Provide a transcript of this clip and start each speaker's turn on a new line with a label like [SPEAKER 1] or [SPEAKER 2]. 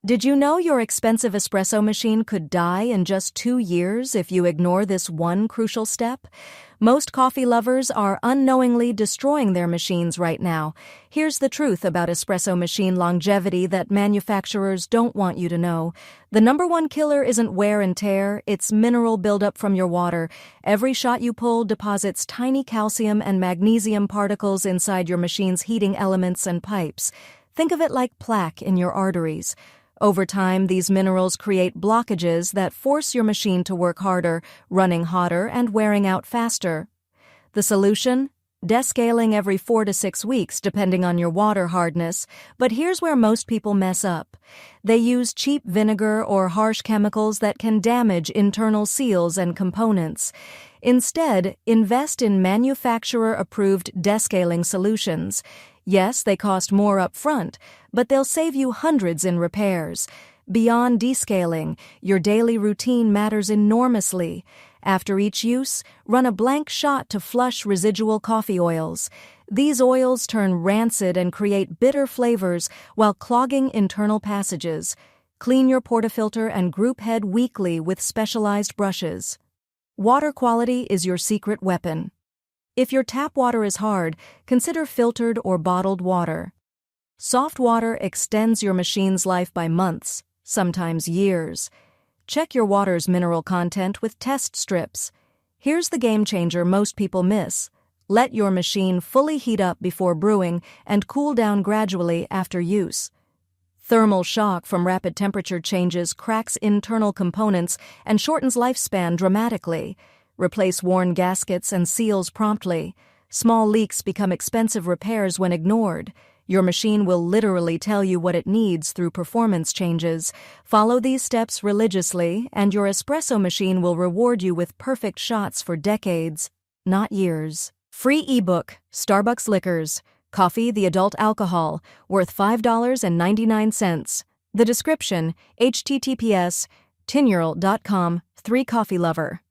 [SPEAKER 1] Did you know your expensive espresso machine could die in just 2 years if you ignore this one crucial step? Most coffee lovers are unknowingly destroying their machines right now. Here's the truth about espresso machine longevity that manufacturers don't want you to know. The number one killer isn't wear and tear, it's mineral buildup from your water. Every shot you pull deposits tiny calcium and magnesium particles inside your machine's heating elements and pipes. Think of it like plaque in your arteries. Over time, these minerals create blockages that force your machine to work harder, running hotter, and wearing out faster. The solution? Descaling every 4 to 6 weeks, depending on your water hardness. But here's where most people mess up. They use cheap vinegar or harsh chemicals that can damage internal seals and components. Instead, invest in manufacturer-approved descaling solutions. Yes, they cost more up front, but they'll save you hundreds in repairs. Beyond descaling, your daily routine matters enormously. After each use, run a blank shot to flush residual coffee oils. These oils turn rancid and create bitter flavors while clogging internal passages. Clean your portafilter and group head weekly with specialized brushes. Water quality is your secret weapon. If your tap water is hard, consider filtered or bottled water. Soft water extends your machine's life by months, sometimes years. Check your water's mineral content with test strips. Here's the game changer most people miss. Let your machine fully heat up before brewing and cool down gradually after use. Thermal shock from rapid temperature changes cracks internal components and shortens lifespan dramatically. Replace worn gaskets and seals promptly. Small leaks become expensive repairs when ignored. Your machine will literally tell you what it needs through performance changes. Follow these steps religiously, and your espresso machine will reward you with perfect shots for decades, not years. Free ebook, Starbucks Liquors, Coffee the Adult Alcohol, worth $5.99. The description, https://tinyurl.com, 3coffeelover.